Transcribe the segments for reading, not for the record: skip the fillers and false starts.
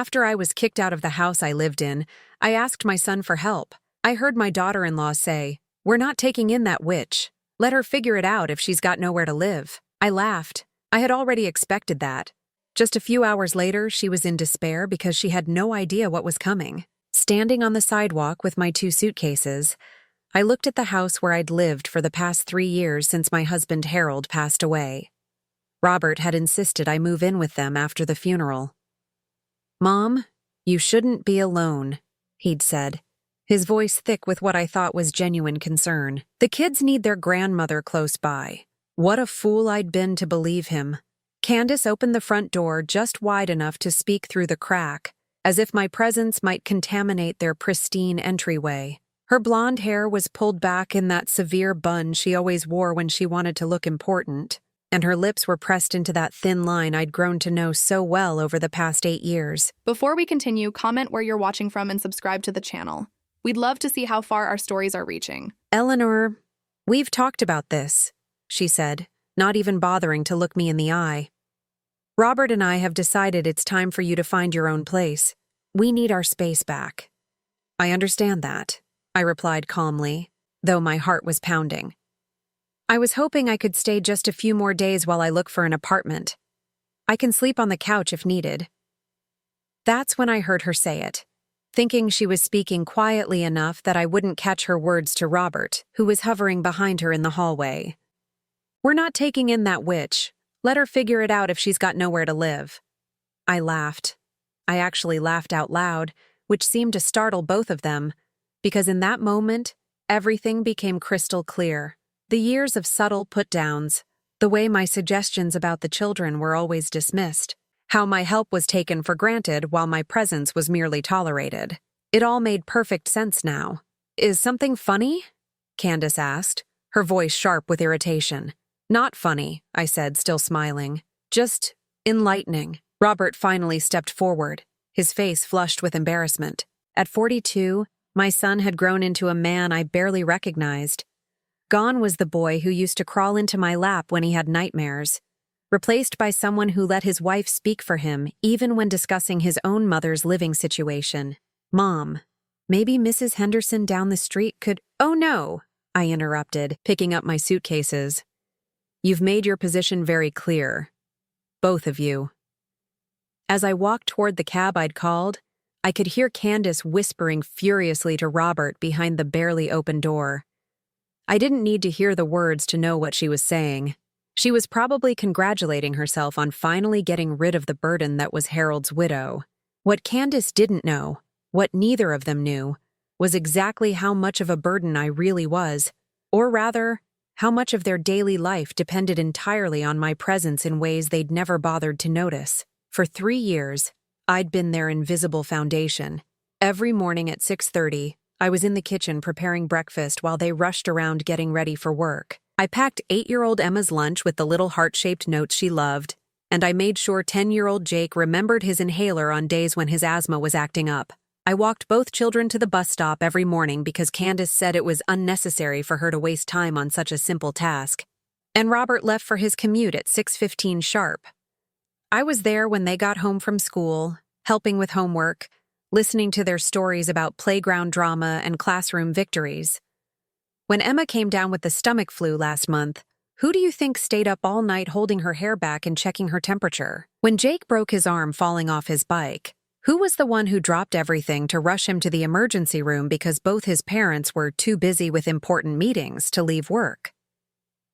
After I was kicked out of the house I lived in, I asked my son for help. I heard my daughter-in-law say, "We're not taking in that witch. Let her figure it out if she's got nowhere to live." I laughed. I had already expected that. Just a few hours later, she was in despair because she had no idea what was coming. Standing on the sidewalk with my 2 suitcases, I looked at the house where I'd lived for the past 3 years since my husband Harold passed away. Robert had insisted I move in with them after the funeral. "Mom, you shouldn't be alone," he'd said, his voice thick with what I thought was genuine concern. "The kids need their grandmother close by." What a fool I'd been to believe him. Candace opened the front door just wide enough to speak through the crack, as if my presence might contaminate their pristine entryway. Her blonde hair was pulled back in that severe bun she always wore when she wanted to look important, and her lips were pressed into that thin line I'd grown to know so well over the past 8 years. Before we continue, comment where you're watching from and subscribe to the channel. We'd love to see how far our stories are reaching. "Eleanor, we've talked about this," she said, not even bothering to look me in the eye. "Robert and I have decided it's time for you to find your own place. We need our space back." "I understand that," I replied calmly, though my heart was pounding. "I was hoping I could stay just a few more days while I look for an apartment. I can sleep on the couch if needed." That's when I heard her say it, thinking she was speaking quietly enough that I wouldn't catch her words to Robert, who was hovering behind her in the hallway. "We're not taking in that witch. Let her figure it out if she's got nowhere to live." I laughed. I actually laughed out loud, which seemed to startle both of them, because in that moment, everything became crystal clear. The years of subtle put-downs, the way my suggestions about the children were always dismissed, how my help was taken for granted while my presence was merely tolerated. It all made perfect sense now. "Is something funny?" Candace asked, her voice sharp with irritation. "Not funny," I said, still smiling. "Just enlightening." Robert finally stepped forward, his face flushed with embarrassment. At 42, my son had grown into a man I barely recognized. Gone was the boy who used to crawl into my lap when he had nightmares, replaced by someone who let his wife speak for him even when discussing his own mother's living situation. "Mom, maybe Mrs. Henderson down the street could—" "Oh no," I interrupted, picking up my suitcases. "You've made your position very clear. Both of you." As I walked toward the cab I'd called, I could hear Candace whispering furiously to Robert behind the barely open door. I didn't need to hear the words to know what she was saying. She was probably congratulating herself on finally getting rid of the burden that was Harold's widow. What Candace didn't know, what neither of them knew, was exactly how much of a burden I really was, or rather, how much of their daily life depended entirely on my presence in ways they'd never bothered to notice. For 3 years, I'd been their invisible foundation. Every morning at 6:30, I was in the kitchen preparing breakfast while they rushed around getting ready for work. I packed 8-year-old Emma's lunch with the little heart-shaped notes she loved, and I made sure 10-year-old Jake remembered his inhaler on days when his asthma was acting up. I walked both children to the bus stop every morning because Candace said it was unnecessary for her to waste time on such a simple task. And Robert left for his commute at 6:15 sharp. I was there when they got home from school, helping with homework, listening to their stories about playground drama and classroom victories. When Emma came down with the stomach flu last month, who do you think stayed up all night holding her hair back and checking her temperature? When Jake broke his arm falling off his bike, who was the one who dropped everything to rush him to the emergency room because both his parents were too busy with important meetings to leave work?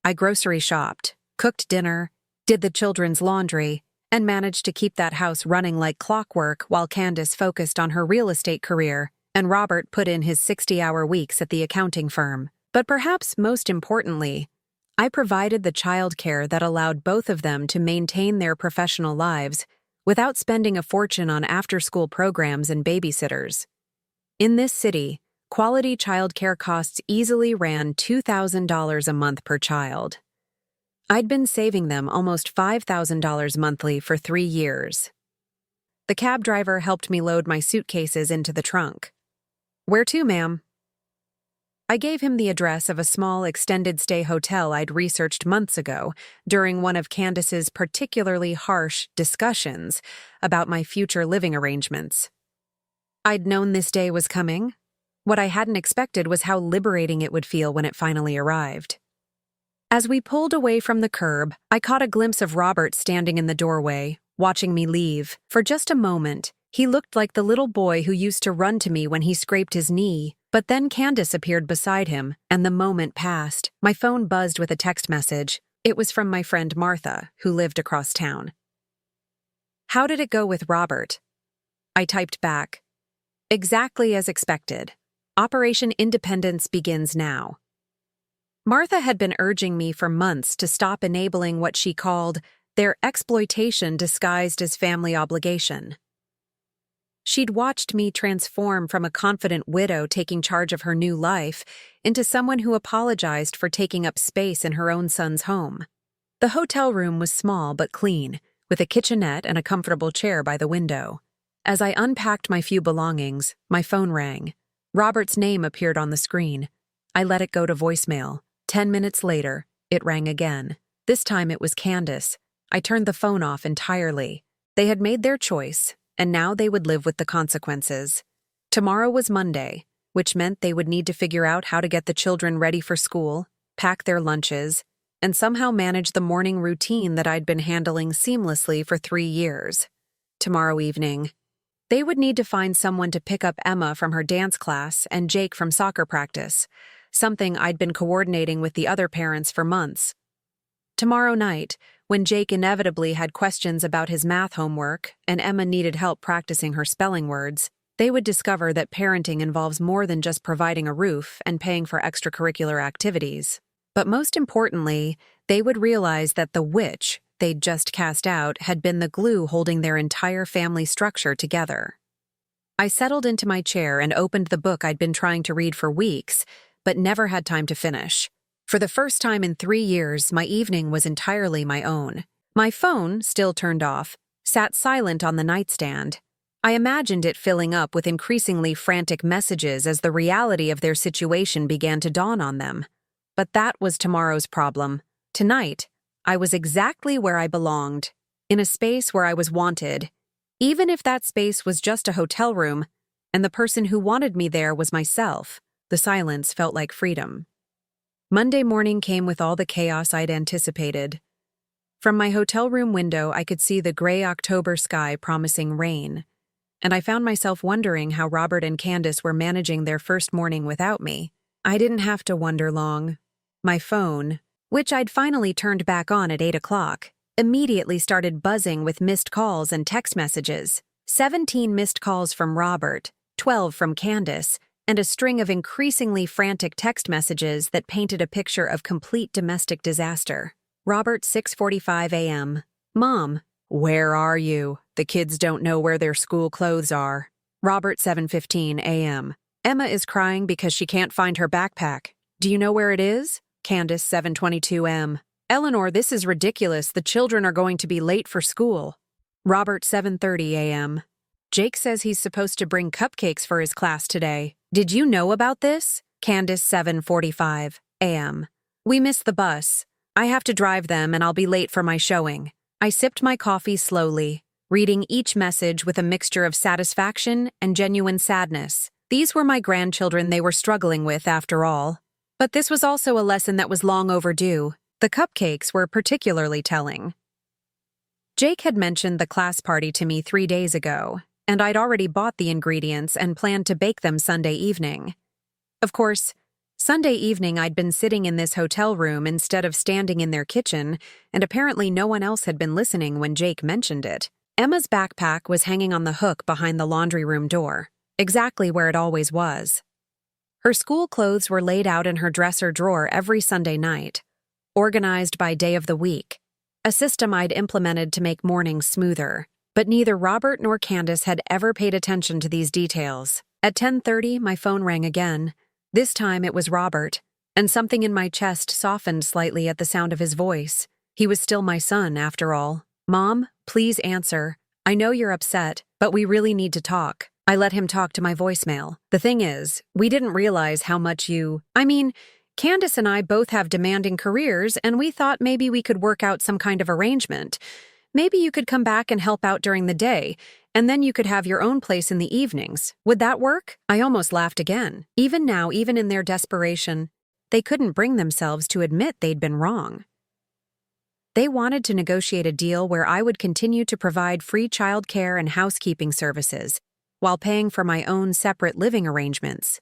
I grocery shopped, cooked dinner, did the children's laundry, and managed to keep that house running like clockwork while Candace focused on her real estate career and Robert put in his 60-hour weeks at the accounting firm. But perhaps most importantly, I provided the childcare that allowed both of them to maintain their professional lives without spending a fortune on after-school programs and babysitters. In this city, quality childcare costs easily ran $2,000 a month per child. I'd been saving them almost $5,000 monthly for 3 years. The cab driver helped me load my suitcases into the trunk. "Where to, ma'am?" I gave him the address of a small extended-stay hotel I'd researched months ago during one of Candace's particularly harsh discussions about my future living arrangements. I'd known this day was coming. What I hadn't expected was how liberating it would feel when it finally arrived. As we pulled away from the curb, I caught a glimpse of Robert standing in the doorway, watching me leave. For just a moment, he looked like the little boy who used to run to me when he scraped his knee. But then Candace appeared beside him, and the moment passed. My phone buzzed with a text message. It was from my friend Martha, who lived across town. "How did it go with Robert?" I typed back. "Exactly as expected. Operation Independence begins now." Martha had been urging me for months to stop enabling what she called their exploitation disguised as family obligation. She'd watched me transform from a confident widow taking charge of her new life into someone who apologized for taking up space in her own son's home. The hotel room was small but clean, with a kitchenette and a comfortable chair by the window. As I unpacked my few belongings, my phone rang. Robert's name appeared on the screen. I let it go to voicemail. 10 minutes later, it rang again. This time it was Candace. I turned the phone off entirely. They had made their choice, and now they would live with the consequences. Tomorrow was Monday, which meant they would need to figure out how to get the children ready for school, pack their lunches, and somehow manage the morning routine that I'd been handling seamlessly for 3 years. Tomorrow evening, they would need to find someone to pick up Emma from her dance class and Jake from soccer practice, something I'd been coordinating with the other parents for months. Tomorrow night, when Jake inevitably had questions about his math homework and Emma needed help practicing her spelling words, they would discover that parenting involves more than just providing a roof and paying for extracurricular activities. But most importantly, they would realize that the witch they'd just cast out had been the glue holding their entire family structure together. I settled into my chair and opened the book I'd been trying to read for weeks, but never had time to finish. For the first time in 3 years, my evening was entirely my own. My phone, still turned off, sat silent on the nightstand. I imagined it filling up with increasingly frantic messages as the reality of their situation began to dawn on them. But that was tomorrow's problem. Tonight, I was exactly where I belonged, in a space where I was wanted, even if that space was just a hotel room, and the person who wanted me there was myself. The silence felt like freedom. Monday morning came with all the chaos I'd anticipated. From my hotel room window, I could see the gray October sky promising rain, and I found myself wondering how Robert and Candace were managing their first morning without me. I didn't have to wonder long. My phone, which I'd finally turned back on at 8 o'clock, immediately started buzzing with missed calls and text messages. 17 missed calls from Robert, 12 from Candace, and a string of increasingly frantic text messages that painted a picture of complete domestic disaster. Robert, 6:45 a.m. "Mom, where are you? The kids don't know where their school clothes are." Robert, 7:15 a.m. "Emma is crying because she can't find her backpack. Do you know where it is?" Candace, 7:22 m. "Eleanor, this is ridiculous. The children are going to be late for school." Robert, 7:30 a.m. "Jake says he's supposed to bring cupcakes for his class today. Did you know about this?" Candace, 7:45 a.m. "We missed the bus. I have to drive them and I'll be late for my showing." I sipped my coffee slowly, reading each message with a mixture of satisfaction and genuine sadness. These were my grandchildren they were struggling with, after all. But this was also a lesson that was long overdue. The cupcakes were particularly telling. Jake had mentioned the class party to me 3 days ago, and I'd already bought the ingredients and planned to bake them Sunday evening. Of course, Sunday evening I'd been sitting in this hotel room instead of standing in their kitchen, and apparently no one else had been listening when Jake mentioned it. Emma's backpack was hanging on the hook behind the laundry room door, exactly where it always was. Her school clothes were laid out in her dresser drawer every Sunday night, organized by day of the week, a system I'd implemented to make mornings smoother. But neither Robert nor Candace had ever paid attention to these details. At 10:30, my phone rang again. This time it was Robert, and something in my chest softened slightly at the sound of his voice. He was still my son, after all. "Mom, please answer. I know you're upset, but we really need to talk." I let him talk to my voicemail. The thing is, we didn't realize how much Candace and I both have demanding careers, and we thought maybe we could work out some kind of arrangement. Maybe you could come back and help out during the day, and then you could have your own place in the evenings. Would that work? I almost laughed again. Even now, even in their desperation, they couldn't bring themselves to admit they'd been wrong. They wanted to negotiate a deal where I would continue to provide free childcare and housekeeping services, while paying for my own separate living arrangements.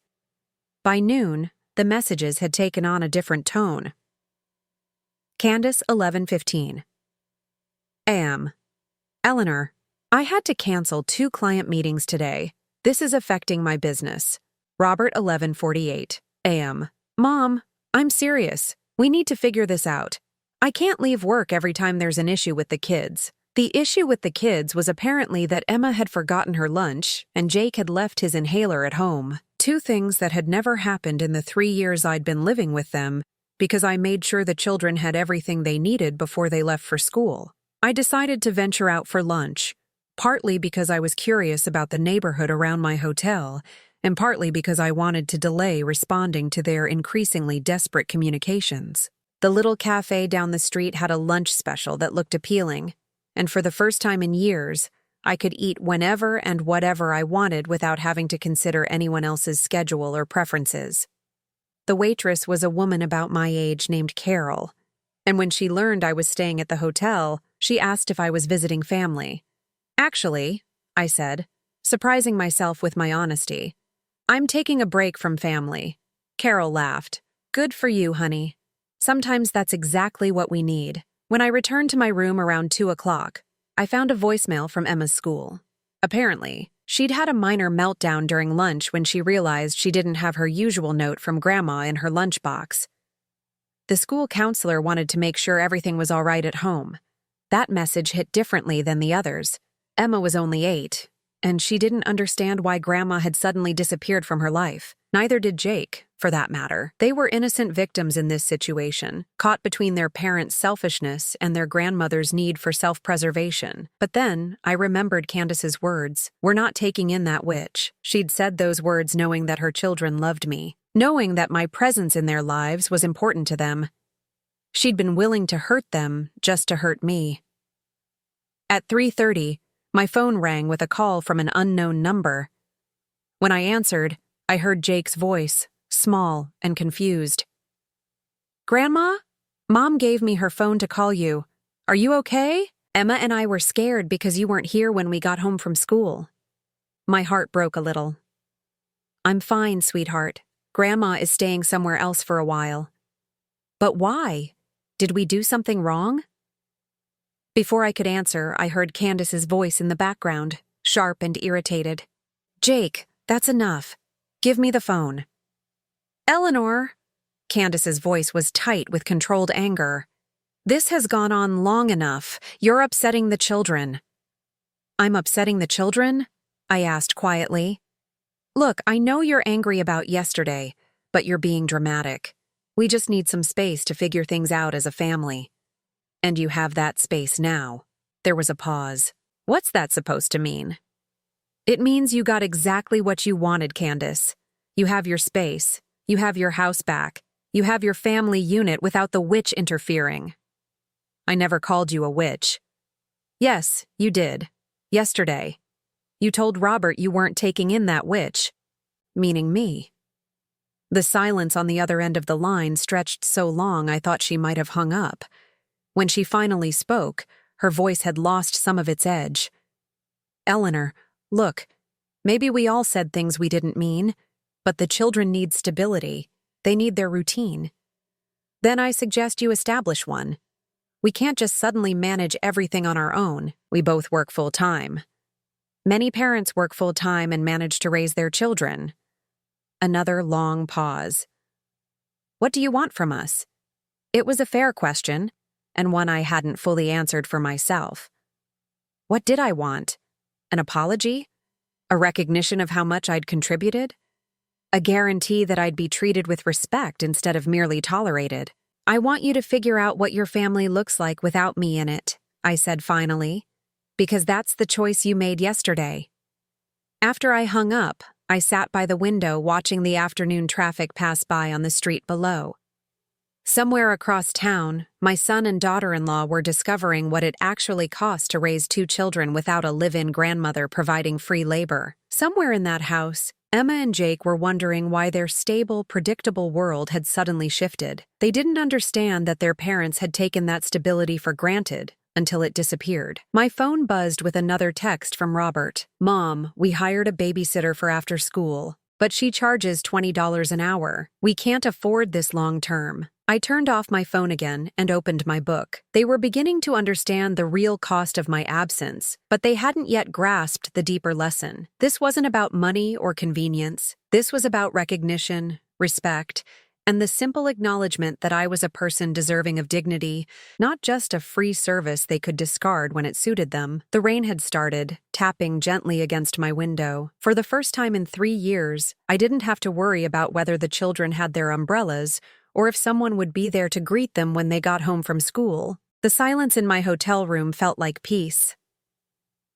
By noon, the messages had taken on a different tone. Candace, 11:15 a.m. Eleanor, I had to cancel 2 client meetings today. This is affecting my business. Robert, 11:48 a.m. Mom, I'm serious. We need to figure this out. I can't leave work every time there's an issue with the kids. The issue with the kids was apparently that Emma had forgotten her lunch and Jake had left his inhaler at home. 2 things that had never happened in the 3 years I'd been living with them, because I made sure the children had everything they needed before they left for school. I decided to venture out for lunch, partly because I was curious about the neighborhood around my hotel, and partly because I wanted to delay responding to their increasingly desperate communications. The little cafe down the street had a lunch special that looked appealing, and for the first time in years, I could eat whenever and whatever I wanted without having to consider anyone else's schedule or preferences. The waitress was a woman about my age named Carol, and when she learned I was staying at the hotel, she asked if I was visiting family. Actually, I said, surprising myself with my honesty, I'm taking a break from family. Carol laughed. Good for you, honey. Sometimes that's exactly what we need. When I returned to my room around 2 o'clock, I found a voicemail from Emma's school. Apparently, she'd had a minor meltdown during lunch when she realized she didn't have her usual note from Grandma in her lunchbox. The school counselor wanted to make sure everything was all right at home. That message hit differently than the others. Emma was only 8, and she didn't understand why Grandma had suddenly disappeared from her life. Neither did Jake, for that matter. They were innocent victims in this situation, caught between their parents' selfishness and their grandmother's need for self-preservation. But then, I remembered Candace's words. We're not taking in that witch. She'd said those words knowing that her children loved me, knowing that my presence in their lives was important to them. She'd been willing to hurt them just to hurt me. At 3:30, my phone rang with a call from an unknown number. When I answered, I heard Jake's voice, small and confused. Grandma? Mom gave me her phone to call you. Are you okay? Emma and I were scared because you weren't here when we got home from school. My heart broke a little. I'm fine, sweetheart. Grandma is staying somewhere else for a while. But why? Did we do something wrong? Before I could answer, I heard Candace's voice in the background, sharp and irritated. Jake, that's enough. Give me the phone. Eleanor! Candace's voice was tight with controlled anger. This has gone on long enough. You're upsetting the children. I'm upsetting the children? I asked quietly. Look, I know you're angry about yesterday, but you're being dramatic. We just need some space to figure things out as a family. And you have that space now. There was a pause. What's that supposed to mean? It means you got exactly what you wanted, Candace. You have your space. You have your house back. You have your family unit without the witch interfering. I never called you a witch. Yes, you did. Yesterday. You told Robert you weren't taking in that witch. Meaning me. The silence on the other end of the line stretched so long I thought she might have hung up. When she finally spoke, her voice had lost some of its edge. Eleanor, look, maybe we all said things we didn't mean, but the children need stability. They need their routine. Then I suggest you establish one. We can't just suddenly manage everything on our own. We both work full-time. Many parents work full-time and manage to raise their children. Another long pause. What do you want from us? It was a fair question, and one I hadn't fully answered for myself. What did I want? An apology? A recognition of how much I'd contributed? A guarantee that I'd be treated with respect instead of merely tolerated? I want you to figure out what your family looks like without me in it, I said finally, because that's the choice you made yesterday. After I hung up, I sat by the window watching the afternoon traffic pass by on the street below. Somewhere across town, my son and daughter-in-law were discovering what it actually costs to raise 2 children without a live-in grandmother providing free labor. Somewhere in that house, Emma and Jake were wondering why their stable, predictable world had suddenly shifted. They didn't understand that their parents had taken that stability for granted until it disappeared. My phone buzzed with another text from Robert. "Mom, we hired a babysitter for after school, but she charges $20 an hour. We can't afford this long term." I turned off my phone again and opened my book. They were beginning to understand the real cost of my absence, but they hadn't yet grasped the deeper lesson. This wasn't about money or convenience. This was about recognition, respect, and the simple acknowledgement that I was a person deserving of dignity, not just a free service they could discard when it suited them. The rain had started, tapping gently against my window. For the first time in 3 years, I didn't have to worry about whether the children had their umbrellas or if someone would be there to greet them when they got home from school. The silence in my hotel room felt like peace.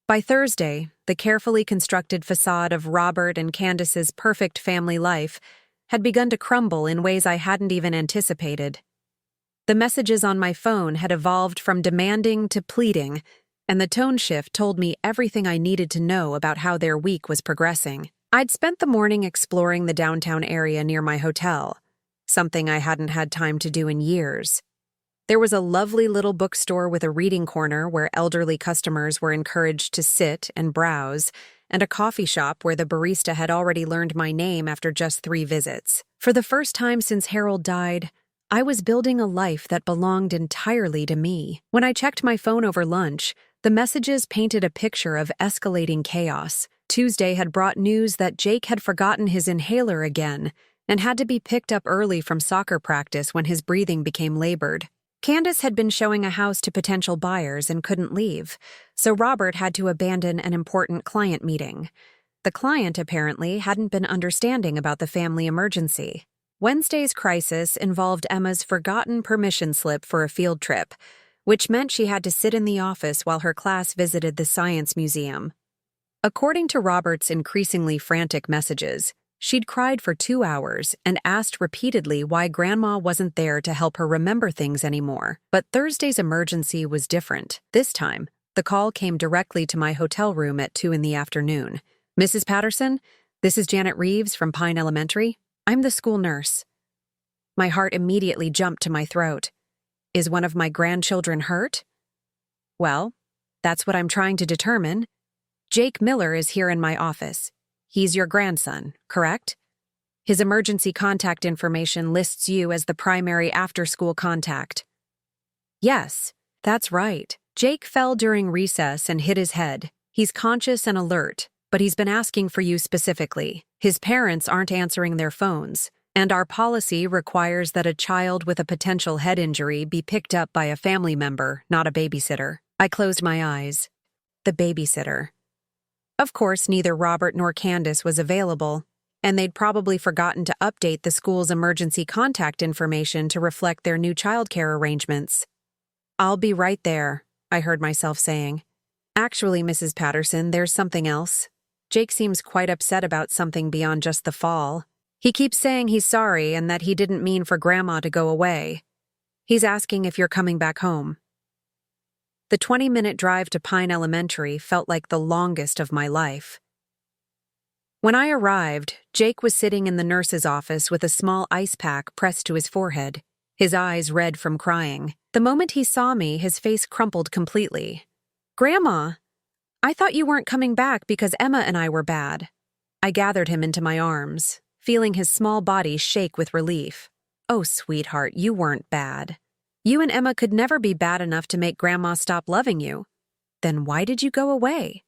By Thursday, the carefully constructed facade of Robert and Candace's perfect family life had begun to crumble in ways I hadn't even anticipated. The messages on my phone had evolved from demanding to pleading, and the tone shift told me everything I needed to know about how their week was progressing. I'd spent the morning exploring the downtown area near my hotel, something I hadn't had time to do in years. There was a lovely little bookstore with a reading corner where elderly customers were encouraged to sit and browse, and a coffee shop where the barista had already learned my name after just 3 visits. For the first time since Harold died, I was building a life that belonged entirely to me. When I checked my phone over lunch, the messages painted a picture of escalating chaos. Tuesday had brought news that Jake had forgotten his inhaler again and had to be picked up early from soccer practice when his breathing became labored. Candace had been showing a house to potential buyers and couldn't leave, so Robert had to abandon an important client meeting. The client, apparently, hadn't been understanding about the family emergency. Wednesday's crisis involved Emma's forgotten permission slip for a field trip, which meant she had to sit in the office while her class visited the Science Museum. According to Robert's increasingly frantic messages, she'd cried for 2 hours and asked repeatedly why Grandma wasn't there to help her remember things anymore. But Thursday's emergency was different. This time, the call came directly to my hotel room at 2 in the afternoon. "Mrs. Patterson, this is Janet Reeves from Pine Elementary. I'm the school nurse." My heart immediately jumped to my throat. Is one of my grandchildren hurt? Well, that's what I'm trying to determine. Jake Miller is here in my office. He's your grandson, correct? His emergency contact information lists you as the primary after-school contact. Yes, that's right. Jake fell during recess and hit his head. He's conscious and alert, but he's been asking for you specifically. His parents aren't answering their phones, and our policy requires that a child with a potential head injury be picked up by a family member, not a babysitter. I closed my eyes. The babysitter. Of course, neither Robert nor Candace was available, and they'd probably forgotten to update the school's emergency contact information to reflect their new childcare arrangements. "I'll be right there," I heard myself saying. "Actually, Mrs. Patterson, there's something else. Jake seems quite upset about something beyond just the fall. He keeps saying he's sorry and that he didn't mean for Grandma to go away. He's asking if you're coming back home." The 20-minute drive to Pine Elementary felt like the longest of my life. When I arrived, Jake was sitting in the nurse's office with a small ice pack pressed to his forehead, his eyes red from crying. The moment he saw me, his face crumpled completely. "Grandma, I thought you weren't coming back because Emma and I were bad." I gathered him into my arms, feeling his small body shake with relief. "Oh, sweetheart, you weren't bad. You and Emma could never be bad enough to make Grandma stop loving you. Then why did you go away?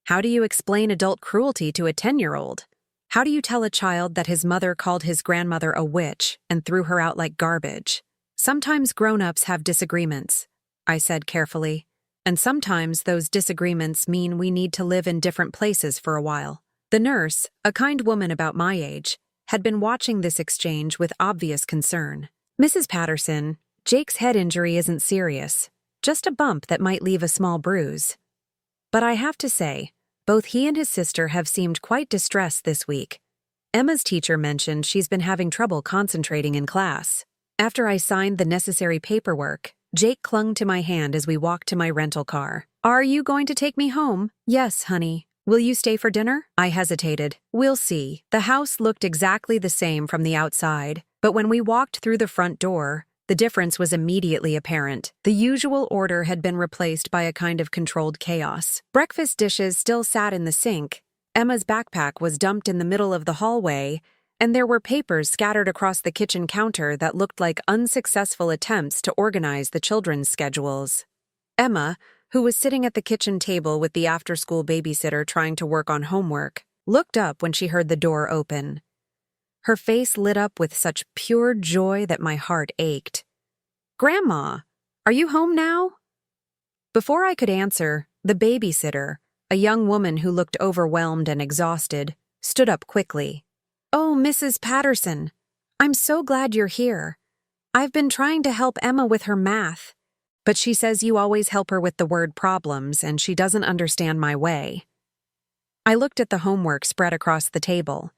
How do you explain adult cruelty to a 10-year-old? How do you tell a child that his mother called his grandmother a witch and threw her out like garbage? Sometimes grown-ups have disagreements," I said carefully, "and sometimes those disagreements mean we need to live in different places for a while." The nurse, a kind woman about my age, had been watching this exchange with obvious concern. "Mrs. Patterson, Jake's head injury isn't serious, just a bump that might leave a small bruise. But I have to say, Both he and his sister have seemed quite distressed this week. Emma's teacher mentioned she's been having trouble concentrating in class. After I signed the necessary paperwork, Jake clung to my hand as we walked to my rental car. "Are you going to take me home?" "Yes, honey. Will you stay for dinner?" I hesitated. "We'll see." The house looked exactly the same from the outside, but when we walked through the front door, the difference was immediately apparent. The usual order had been replaced by a kind of controlled chaos. Breakfast dishes still sat in the sink, Emma's backpack was dumped in the middle of the hallway, and there were papers scattered across the kitchen counter that looked like unsuccessful attempts to organize the children's schedules. Emma, who was sitting at the kitchen table with the after-school babysitter trying to work on homework, looked up when she heard the door open. Her face lit up with such pure joy that my heart ached. "Grandma, are you home now?" Before I could answer, the babysitter, a young woman who looked overwhelmed and exhausted, stood up quickly. "Oh, Mrs. Patterson, I'm so glad you're here. I've been trying to help Emma with her math, but she says you always help her with the word problems and she doesn't understand my way." I looked at the homework spread across the table.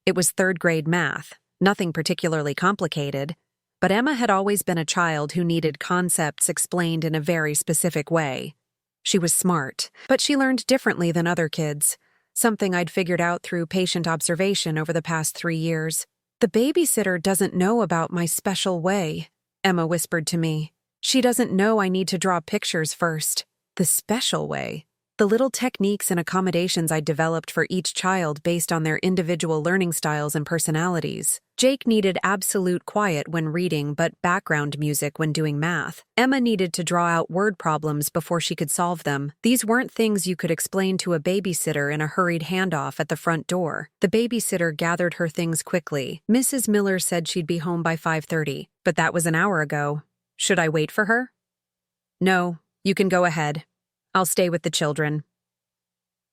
It was third-grade math, nothing particularly complicated, but Emma had always been a child who needed concepts explained in a very specific way. She was smart, but she learned differently than other kids, something I'd figured out through patient observation over the past 3 years. "The babysitter doesn't know about my special way," Emma whispered to me. "She doesn't know I need to draw pictures first." The special way. The little techniques and accommodations I developed for each child based on their individual learning styles and personalities. Jake needed absolute quiet when reading but background music when doing math. Emma needed to draw out word problems before she could solve them. These weren't things you could explain to a babysitter in a hurried handoff at the front door. The babysitter gathered her things quickly. "Mrs. Miller said she'd be home by 5:30, but that was an hour ago. Should I wait for her?" "No, you can go ahead. I'll stay with the children."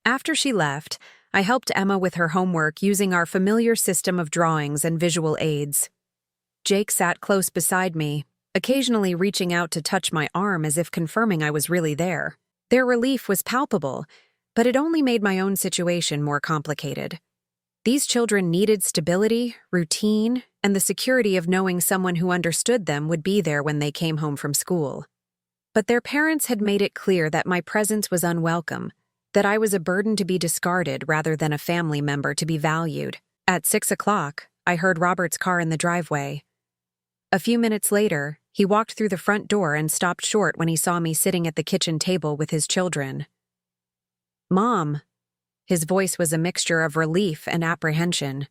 After she left, I helped Emma with her homework using our familiar system of drawings and visual aids. Jake sat close beside me, occasionally reaching out to touch my arm as if confirming I was really there. Their relief was palpable, but it only made my own situation more complicated. These children needed stability, routine, and the security of knowing someone who understood them would be there when they came home from school. But their parents had made it clear that my presence was unwelcome, that I was a burden to be discarded rather than a family member to be valued. At 6 o'clock, I heard Robert's car in the driveway. A few minutes later, he walked through the front door and stopped short when he saw me sitting at the kitchen table with his children. "Mom," his voice was a mixture of relief and apprehension.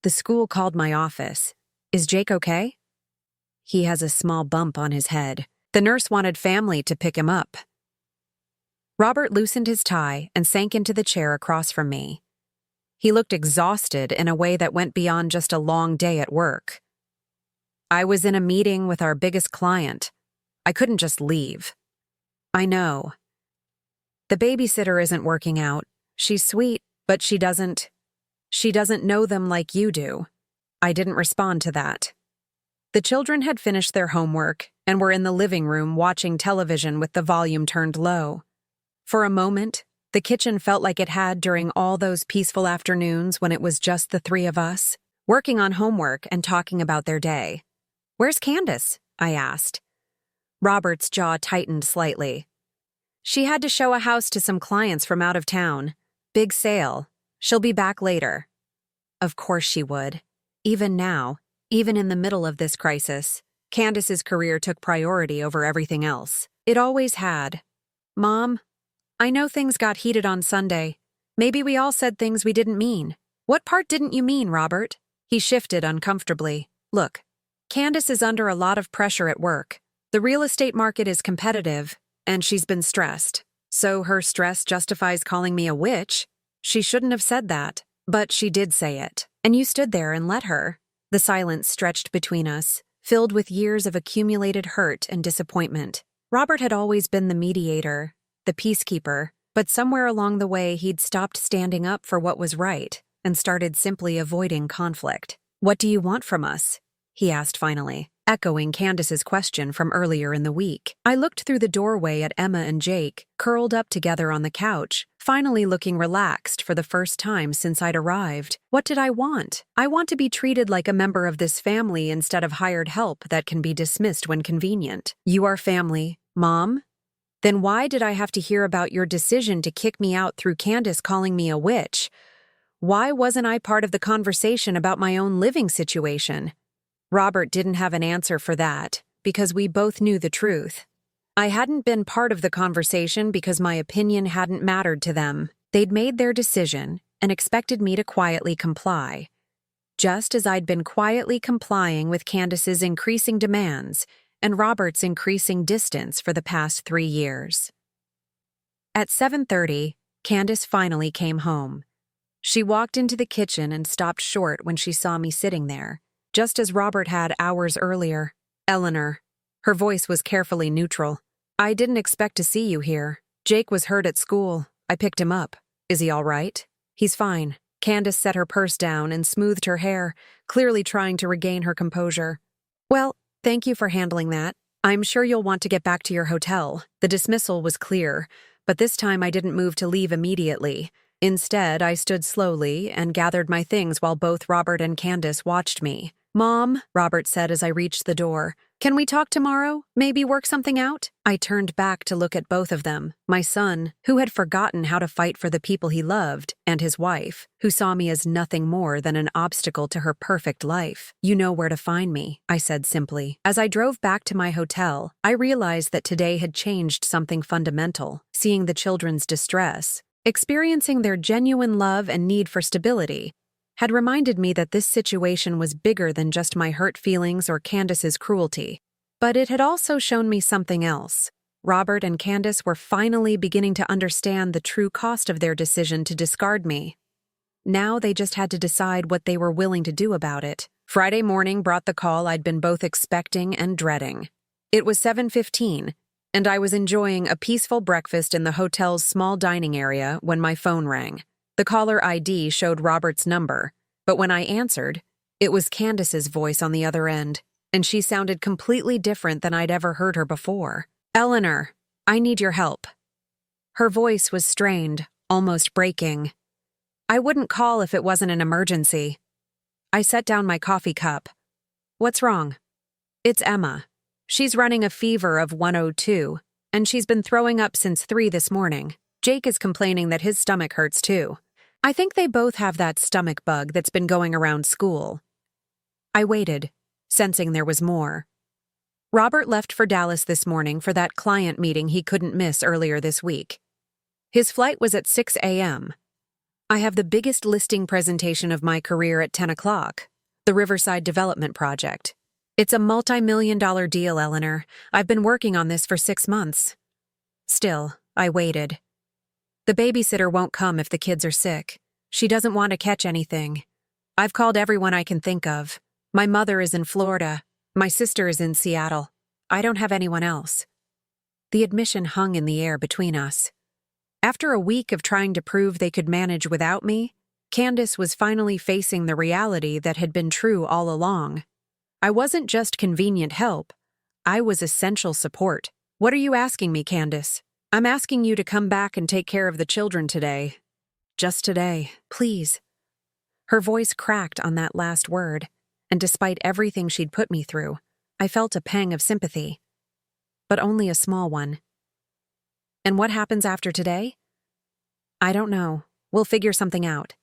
"The school called my office. Is Jake okay?" "He has a small bump on his head. The nurse wanted family to pick him up." Robert loosened his tie and sank into the chair across from me. He looked exhausted in a way that went beyond just a long day at work. "I was in a meeting with our biggest client. I couldn't just leave." "I know. The babysitter isn't working out. She's sweet, but she doesn't know them like you do." I didn't respond to that. The children had finished their homework and were in the living room watching television with the volume turned low. For a moment, the kitchen felt like it had during all those peaceful afternoons when it was just the 3 of us, working on homework and talking about their day. "Where's Candace?" I asked. Robert's jaw tightened slightly. "She had to show a house to some clients from out of town. Big sale. She'll be back later." Of course she would. Even now, even in the middle of this crisis, Candace's career took priority over everything else. It always had. "Mom, I know things got heated on Sunday. Maybe we all said things we didn't mean." "What part didn't you mean, Robert?" He shifted uncomfortably. "Look, Candace is under a lot of pressure at work. The real estate market is competitive, and she's been stressed. So her stress justifies calling me a witch. She shouldn't have said that, but she did say it. And you stood there and let her." The silence stretched between us, filled with years of accumulated hurt and disappointment. Robert had always been the mediator, the peacekeeper, but somewhere along the way he'd stopped standing up for what was right and started simply avoiding conflict. "What do you want from us?" he asked finally, echoing Candace's question from earlier in the week. I looked through the doorway at Emma and Jake, curled up together on the couch, finally looking relaxed for the first time since I'd arrived. What did I want? I want to be treated like a member of this family instead of hired help that can be dismissed when convenient. You are family, Mom? Then why did I have to hear about your decision to kick me out through Candace calling me a witch? Why wasn't I part of the conversation about my own living situation? Robert didn't have an answer for that, because we both knew the truth. I hadn't been part of the conversation because my opinion hadn't mattered to them. They'd made their decision and expected me to quietly comply, just as I'd been quietly complying with Candace's increasing demands and Robert's increasing distance for the past 3 years. At 7:30, Candace finally came home. She walked into the kitchen and stopped short when she saw me sitting there, just as Robert had hours earlier. Eleanor. Her voice was carefully neutral. I didn't expect to see you here. Jake was hurt at school. I picked him up. Is he all right? He's fine. Candace set her purse down and smoothed her hair, clearly trying to regain her composure. Well, thank you for handling that. I'm sure you'll want to get back to your hotel. The dismissal was clear, but this time I didn't move to leave immediately. Instead, I stood slowly and gathered my things while both Robert and Candace watched me. Mom, Robert said as I reached the door, can we talk tomorrow? Maybe work something out? I turned back to look at both of them, my son, who had forgotten how to fight for the people he loved, and his wife, who saw me as nothing more than an obstacle to her perfect life. You know where to find me, I said simply. As I drove back to my hotel, I realized that today had changed something fundamental. Seeing the children's distress, experiencing their genuine love and need for stability, had reminded me that this situation was bigger than just my hurt feelings or Candace's cruelty. But it had also shown me something else. Robert and Candace were finally beginning to understand the true cost of their decision to discard me. Now they just had to decide what they were willing to do about it. Friday morning brought the call I'd been both expecting and dreading. It was 7:15, and I was enjoying a peaceful breakfast in the hotel's small dining area when my phone rang. The caller ID showed Robert's number, but when I answered, it was Candace's voice on the other end, and she sounded completely different than I'd ever heard her before. Eleanor, I need your help. Her voice was strained, almost breaking. I wouldn't call if it wasn't an emergency. I set down my coffee cup. What's wrong? It's Emma. She's running a fever of 102, and she's been throwing up since 3 this morning. Jake is complaining that his stomach hurts too. I think they both have that stomach bug that's been going around school. I waited, sensing there was more. Robert left for Dallas this morning for that client meeting he couldn't miss earlier this week. His flight was at 6 a.m. I have the biggest listing presentation of my career at 10 o'clock, the Riverside Development Project. It's a multi-million-dollar deal, Eleanor. I've been working on this for 6 months. Still, I waited. The babysitter won't come if the kids are sick. She doesn't want to catch anything. I've called everyone I can think of. My mother is in Florida. My sister is in Seattle. I don't have anyone else. The admission hung in the air between us. After a week of trying to prove they could manage without me, Candace was finally facing the reality that had been true all along. I wasn't just convenient help. I was essential support. What are you asking me, Candace? I'm asking you to come back and take care of the children today. Just today, please. Her voice cracked on that last word, and despite everything she'd put me through, I felt a pang of sympathy. But only a small one. And what happens after today? I don't know. We'll figure something out.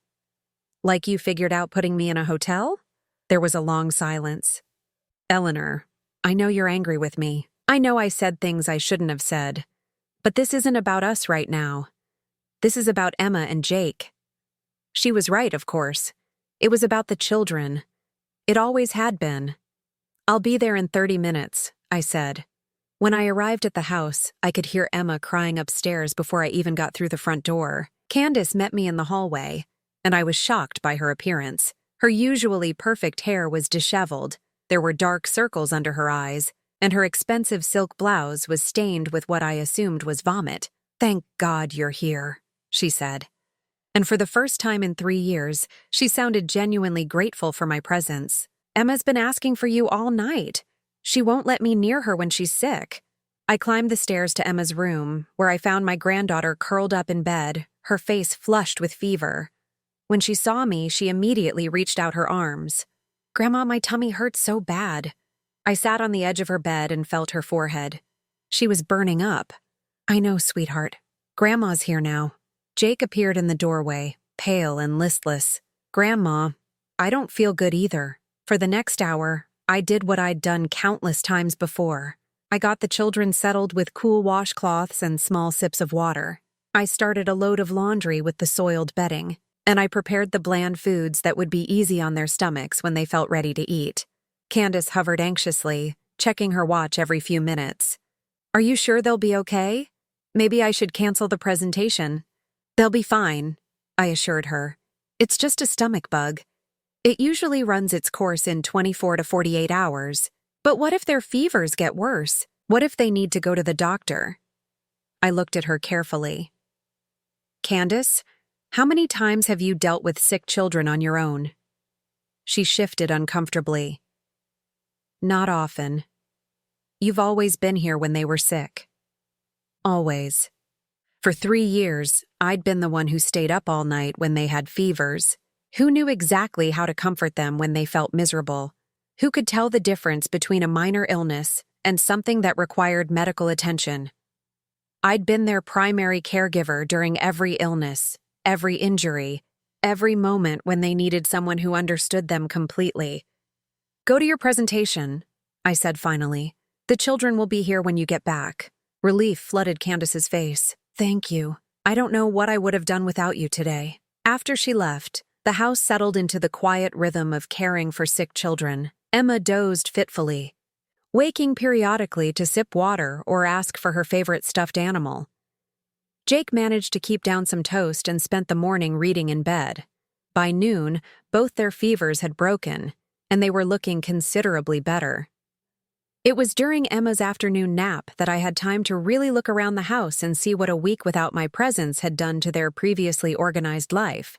Like you figured out putting me in a hotel? There was a long silence. Eleanor, I know you're angry with me. I know I said things I shouldn't have said. But this isn't about us right now. This is about Emma and Jake. She was right, of course. It was about the children. It always had been. I'll be there in 30 minutes, I said. When I arrived at the house, I could hear Emma crying upstairs before I even got through the front door. Candace met me in the hallway, and I was shocked by her appearance. Her usually perfect hair was disheveled. There were dark circles under her eyes, and her expensive silk blouse was stained with what I assumed was vomit. Thank God you're here, she said. And for the first time in 3 years, she sounded genuinely grateful for my presence. Emma's been asking for you all night. She won't let me near her when she's sick. I climbed the stairs to Emma's room, where I found my granddaughter curled up in bed, her face flushed with fever. When she saw me, she immediately reached out her arms. "Grandma, my tummy hurts so bad." I sat on the edge of her bed and felt her forehead. She was burning up. "I know, sweetheart. Grandma's here now." Jake appeared in the doorway, pale and listless. "Grandma, I don't feel good either." For the next hour, I did what I'd done countless times before. I got the children settled with cool washcloths and small sips of water. I started a load of laundry with the soiled bedding, and I prepared the bland foods that would be easy on their stomachs when they felt ready to eat. Candace hovered anxiously, checking her watch every few minutes. "Are you sure they'll be okay? Maybe I should cancel the presentation." "They'll be fine," I assured her. "It's just a stomach bug. It usually runs its course in 24 to 48 hours. But what if their fevers get worse? What if they need to go to the doctor?" I looked at her carefully. "Candace, how many times have you dealt with sick children on your own?" She shifted uncomfortably. "Not often. You've always been here when they were sick." "Always. For 3 years, I'd been the one who stayed up all night when they had fevers. Who knew exactly how to comfort them when they felt miserable? Who could tell the difference between a minor illness and something that required medical attention? I'd been their primary caregiver during every illness, every injury, every moment when they needed someone who understood them completely. "Go to your presentation," I said finally. "The children will be here when you get back." Relief flooded Candace's face. "Thank you. I don't know what I would have done without you today." After she left, the house settled into the quiet rhythm of caring for sick children. Emma dozed fitfully, waking periodically to sip water or ask for her favorite stuffed animal. Jake managed to keep down some toast and spent the morning reading in bed. By noon, both their fevers had broken, and they were looking considerably better. It was during Emma's afternoon nap that I had time to really look around the house and see what a week without my presence had done to their previously organized life.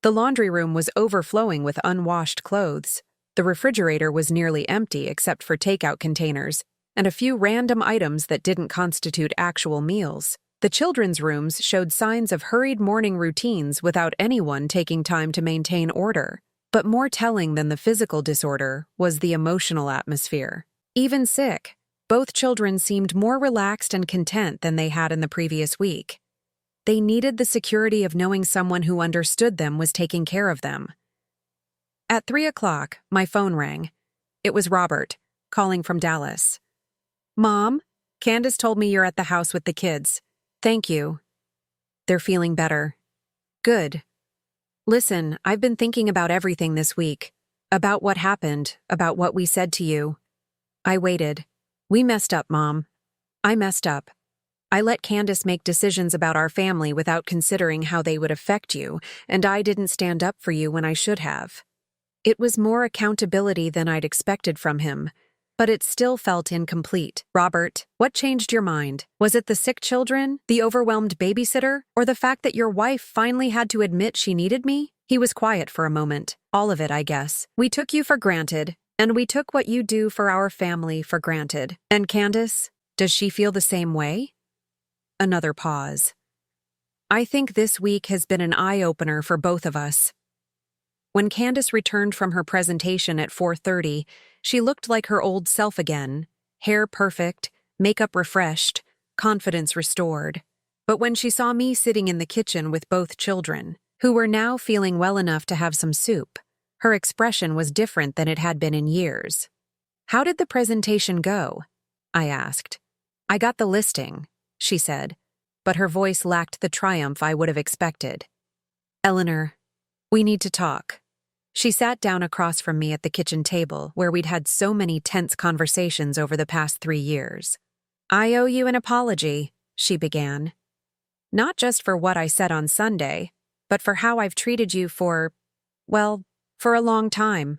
The laundry room was overflowing with unwashed clothes. The refrigerator was nearly empty except for takeout containers and a few random items that didn't constitute actual meals. The children's rooms showed signs of hurried morning routines without anyone taking time to maintain order. But more telling than the physical disorder was the emotional atmosphere. Even sick, both children seemed more relaxed and content than they had in the previous week. They needed the security of knowing someone who understood them was taking care of them. At 3 o'clock, my phone rang. It was Robert, calling from Dallas. "Mom, Candace told me you're at the house with the kids. Thank you. They're feeling better." "Good. Listen, I've been thinking about everything this week. About what happened, about what we said to you." I waited. "We messed up, Mom. I messed up. I let Candace make decisions about our family without considering how they would affect you, and I didn't stand up for you when I should have. It was more accountability than I'd expected from him, but it still felt incomplete." "Robert, what changed your mind? Was it the sick children, the overwhelmed babysitter, or the fact that your wife finally had to admit she needed me?" He was quiet for a moment. "All of it, I guess. We took you for granted, and we took what you do for our family for granted. And Candace, does she feel the same way?" Another pause. "I think this week has been an eye-opener for both of us." When Candace returned from her presentation at 4:30, she looked like her old self again, hair perfect, makeup refreshed, confidence restored. But when she saw me sitting in the kitchen with both children, who were now feeling well enough to have some soup, her expression was different than it had been in years. "How did the presentation go?" I asked. "I got the listing," she said, but her voice lacked the triumph I would have expected. "Eleanor, we need to talk." She sat down across from me at the kitchen table where we'd had so many tense conversations over the past 3 years. "I owe you an apology," she began. "Not just for what I said on Sunday, but for how I've treated you for a long time."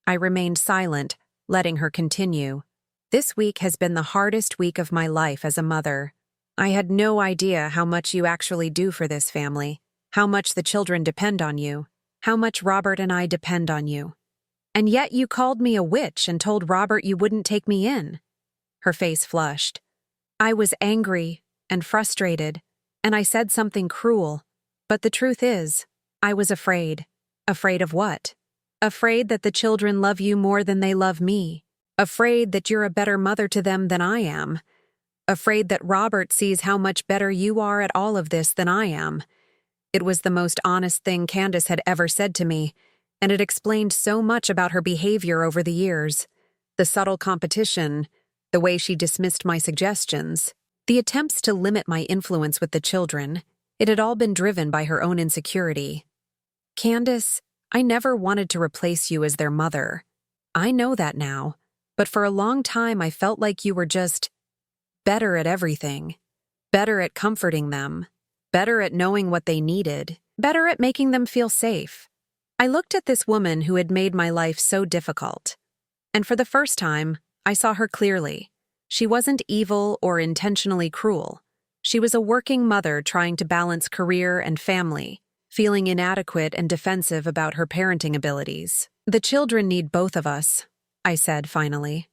I remained silent, letting her continue. "This week has been the hardest week of my life as a mother. I had no idea how much you actually do for this family, how much the children depend on you, how much Robert and I depend on you. And yet you called me a witch and told Robert you wouldn't take me in." Her face flushed. "I was angry and frustrated, and I said something cruel. But the truth is, I was afraid. Afraid of what? Afraid that the children love you more than they love me. Afraid that you're a better mother to them than I am. Afraid that Robert sees how much better you are at all of this than I am. It was the most honest thing Candace had ever said to me, and it explained so much about her behavior over the years. The subtle competition, the way she dismissed my suggestions, the attempts to limit my influence with the children, it had all been driven by her own insecurity. Candace, I never wanted to replace you as their mother. I know that now, but for a long time I felt like you were just better at everything. Better at comforting them. Better at knowing what they needed. Better at making them feel safe. I looked at this woman who had made my life so difficult. And for the first time, I saw her clearly. She wasn't evil or intentionally cruel. She was a working mother trying to balance career and family, feeling inadequate and defensive about her parenting abilities. The children need both of us, I said finally.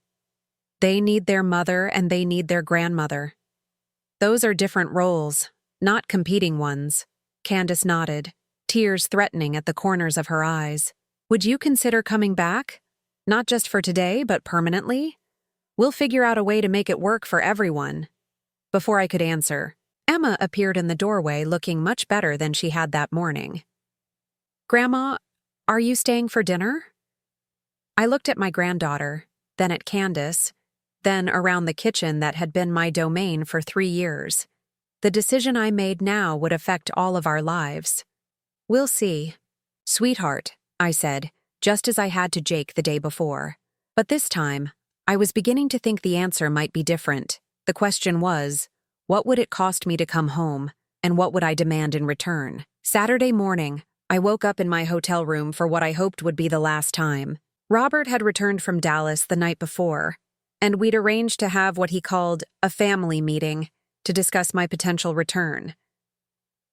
They need their mother and they need their grandmother. Those are different roles, not competing ones. Candace nodded, tears threatening at the corners of her eyes. Would you consider coming back? Not just for today, but permanently? We'll figure out a way to make it work for everyone. Before I could answer, Emma appeared in the doorway looking much better than she had that morning. Grandma, are you staying for dinner? I looked at my granddaughter, then at Candace, then around the kitchen that had been my domain for 3 years. The decision I made now would affect all of our lives. We'll see. Sweetheart, I said, just as I had to Jake the day before. But this time, I was beginning to think the answer might be different. The question was, what would it cost me to come home, and what would I demand in return? Saturday morning, I woke up in my hotel room for what I hoped would be the last time. Robert had returned from Dallas the night before, and we'd arranged to have what he called a family meeting to discuss my potential return.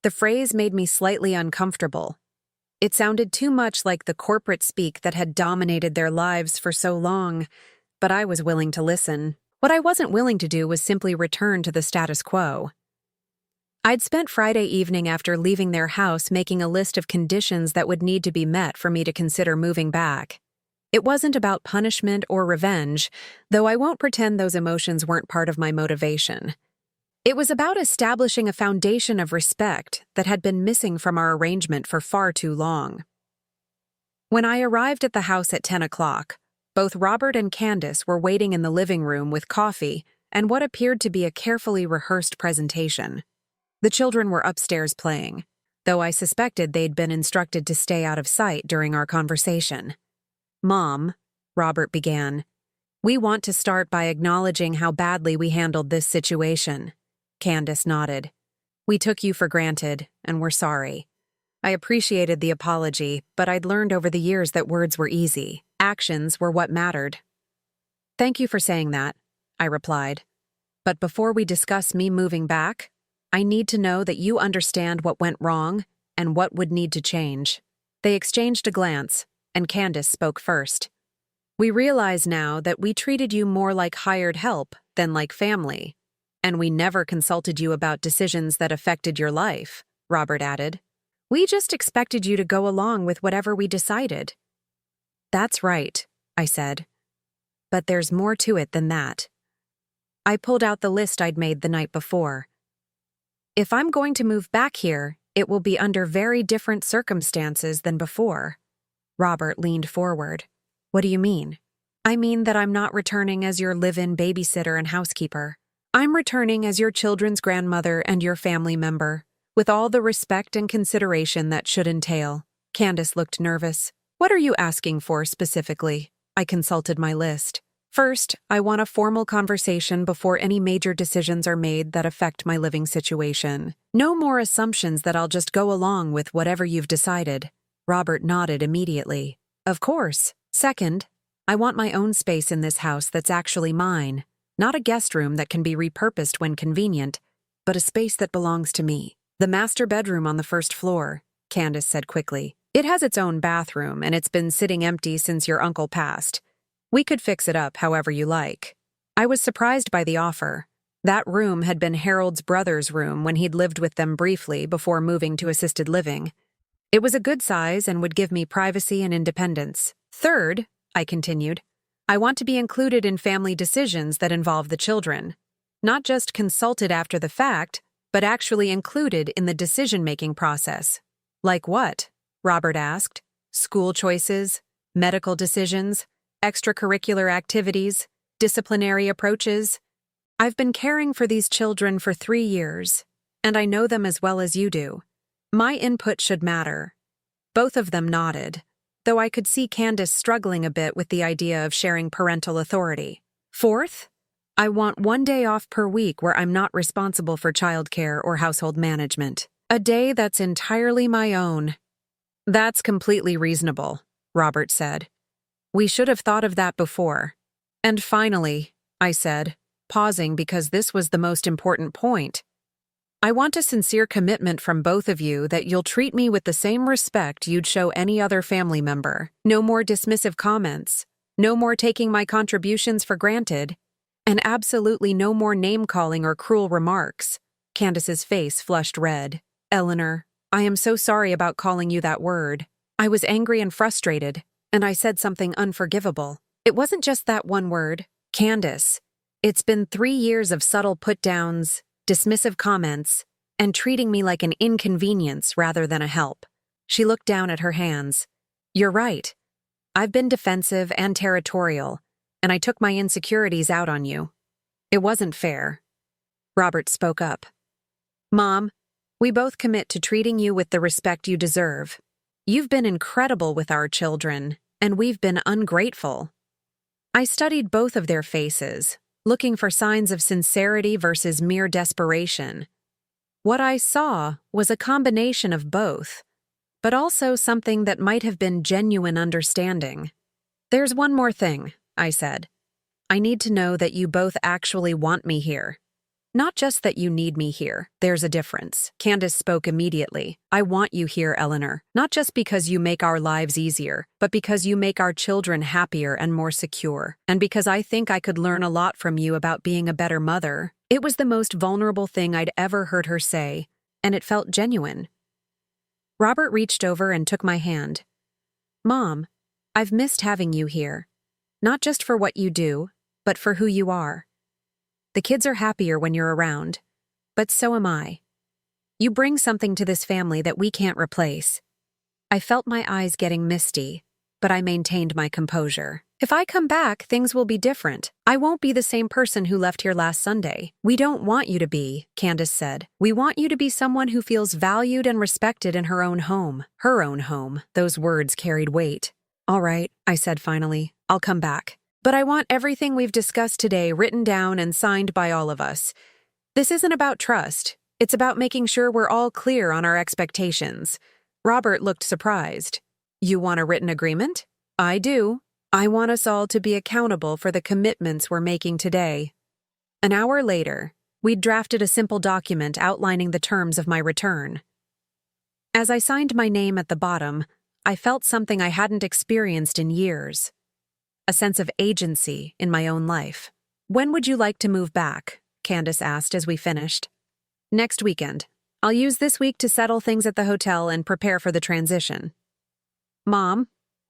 The phrase made me slightly uncomfortable. It sounded too much like the corporate speak that had dominated their lives for so long, but I was willing to listen. What I wasn't willing to do was simply return to the status quo. I'd spent Friday evening after leaving their house making a list of conditions that would need to be met for me to consider moving back. It wasn't about punishment or revenge, though I won't pretend those emotions weren't part of my motivation. It was about establishing a foundation of respect that had been missing from our arrangement for far too long. When I arrived at the house at 10 o'clock, both Robert and Candace were waiting in the living room with coffee and what appeared to be a carefully rehearsed presentation. The children were upstairs playing, though I suspected they'd been instructed to stay out of sight during our conversation. Mom, Robert began, we want to start by acknowledging how badly we handled this situation. Candace nodded. We took you for granted, and we're sorry. I appreciated the apology, but I'd learned over the years that words were easy. Actions were what mattered. Thank you for saying that, I replied. But before we discuss me moving back, I need to know that you understand what went wrong and what would need to change. They exchanged a glance, and Candace spoke first. We realize now that we treated you more like hired help than like family, and we never consulted you about decisions that affected your life, Robert added. We just expected you to go along with whatever we decided. That's right, I said. But there's more to it than that. I pulled out the list I'd made the night before. If I'm going to move back here, it will be under very different circumstances than before. Robert leaned forward. What do you mean? I mean that I'm not returning as your live-in babysitter and housekeeper. I'm returning as your children's grandmother and your family member, with all the respect and consideration that should entail. Candace looked nervous. What are you asking for specifically? I consulted my list. First, I want a formal conversation before any major decisions are made that affect my living situation. No more assumptions that I'll just go along with whatever you've decided. Robert nodded immediately. Of course. Second, I want my own space in this house that's actually mine. Not a guest room that can be repurposed when convenient, but a space that belongs to me. The master bedroom on the first floor, Candace said quickly. It has its own bathroom, and it's been sitting empty since your uncle passed. We could fix it up however you like. I was surprised by the offer. That room had been Harold's brother's room when he'd lived with them briefly before moving to assisted living. It was a good size and would give me privacy and independence. Third, I continued, I want to be included in family decisions that involve the children. Not just consulted after the fact, but actually included in the decision-making process. Like what? Robert asked. School choices, medical decisions, extracurricular activities, disciplinary approaches. I've been caring for these children for 3 years, and I know them as well as you do. My input should matter. Both of them nodded, though I could see Candace struggling a bit with the idea of sharing parental authority. Fourth, I want 1 day off per week where I'm not responsible for childcare or household management. A day that's entirely my own. That's completely reasonable, Robert said. We should have thought of that before. And finally, I said, pausing because this was the most important point. I want a sincere commitment from both of you that you'll treat me with the same respect you'd show any other family member. No more dismissive comments. No more taking my contributions for granted. And absolutely no more name-calling or cruel remarks. Candace's face flushed red. Eleanor, I am so sorry about calling you that word. I was angry and frustrated, and I said something unforgivable. It wasn't just that one word. Candace, it's been 3 years of subtle put-downs, dismissive comments, and treating me like an inconvenience rather than a help. She looked down at her hands. You're right. I've been defensive and territorial, and I took my insecurities out on you. It wasn't fair. Robert spoke up. Mom, we both commit to treating you with the respect you deserve. You've been incredible with our children, and we've been ungrateful. I studied both of their faces, looking for signs of sincerity versus mere desperation. What I saw was a combination of both, but also something that might have been genuine understanding. There's one more thing, I said. I need to know that you both actually want me here. Not just that you need me here. There's a difference. Candace spoke immediately. I want you here, Eleanor. Not just because you make our lives easier, but because you make our children happier and more secure. And because I think I could learn a lot from you about being a better mother. It was the most vulnerable thing I'd ever heard her say, and it felt genuine. Robert reached over and took my hand. Mom, I've missed having you here. Not just for what you do, but for who you are. The kids are happier when you're around, but so am I. You bring something to this family that we can't replace. I felt my eyes getting misty, but I maintained my composure. If I come back, things will be different. I won't be the same person who left here last Sunday. We don't want you to be, Candace said. We want you to be someone who feels valued and respected in her own home. Her own home. Those words carried weight. All right, I said finally. I'll come back. But I want everything we've discussed today written down and signed by all of us. This isn't about trust. It's about making sure we're all clear on our expectations. Robert looked surprised. You want a written agreement? I do. I want us all to be accountable for the commitments we're making today. An hour later, we'd drafted a simple document outlining the terms of my return. As I signed my name at the bottom, I felt something I hadn't experienced in years. A sense of agency in my own life. When would you like to move back? Candace asked as we finished. Next weekend. I'll use this week to settle things at the hotel and prepare for the transition. Mom,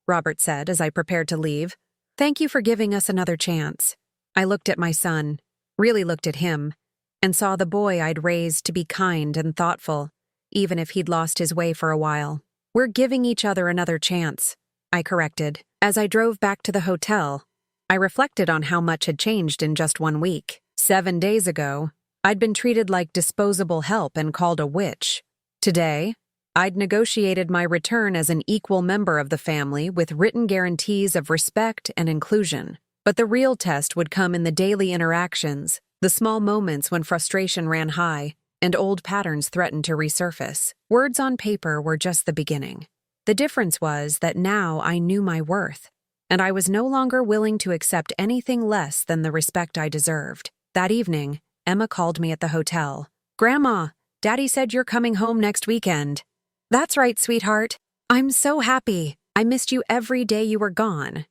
Robert said as I prepared to leave, thank you for giving us another chance. I looked at my son, really looked at him, and saw the boy I'd raised to be kind and thoughtful, even if he'd lost his way for a while. We're giving each other another chance, I corrected. As I drove back to the hotel, I reflected on how much had changed in just 1 week. 7 days ago, I'd been treated like disposable help and called a witch. Today, I'd negotiated my return as an equal member of the family with written guarantees of respect and inclusion. But the real test would come in the daily interactions, the small moments when frustration ran high and old patterns threatened to resurface. Words on paper were just the beginning. The difference was that now I knew my worth, and I was no longer willing to accept anything less than the respect I deserved. That evening, Emma called me at the hotel. Grandma, Daddy said you're coming home next weekend. That's right, sweetheart. I'm so happy. I missed you every day you were gone.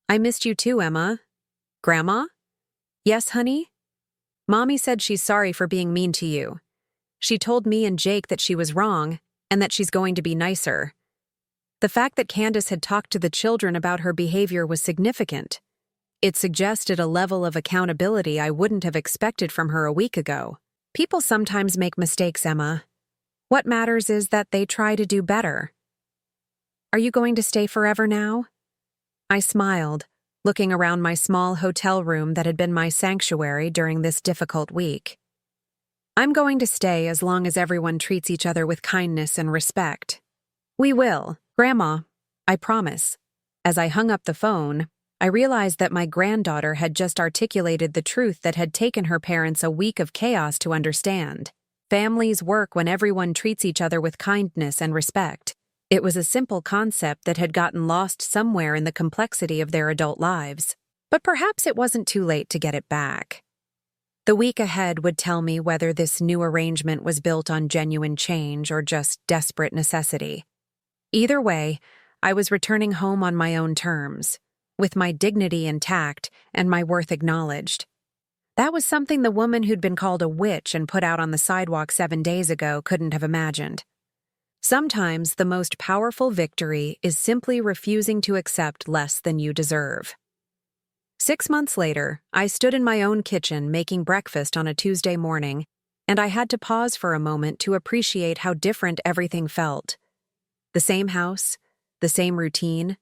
I missed you too, Emma. Grandma? Yes, honey? Mommy said she's sorry for being mean to you. She told me and Jake that she was wrong and that she's going to be nicer. The fact that Candace had talked to the children about her behavior was significant. It suggested a level of accountability I wouldn't have expected from her a week ago. People sometimes make mistakes, Emma. What matters is that they try to do better. Are you going to stay forever now? I smiled, looking around my small hotel room that had been my sanctuary during this difficult week. I'm going to stay as long as everyone treats each other with kindness and respect. We will, Grandma, I promise. As I hung up the phone, I realized that my granddaughter had just articulated the truth that had taken her parents a week of chaos to understand. Families work when everyone treats each other with kindness and respect. It was a simple concept that had gotten lost somewhere in the complexity of their adult lives. But perhaps it wasn't too late to get it back. The week ahead would tell me whether this new arrangement was built on genuine change or just desperate necessity. Either way, I was returning home on my own terms, with my dignity intact and my worth acknowledged. That was something the woman who'd been called a witch and put out on the sidewalk 7 days ago couldn't have imagined. Sometimes the most powerful victory is simply refusing to accept less than you deserve. 6 months later, I stood in my own kitchen making breakfast on a Tuesday morning, and I had to pause for a moment to appreciate how different everything felt. The same house, the same routine,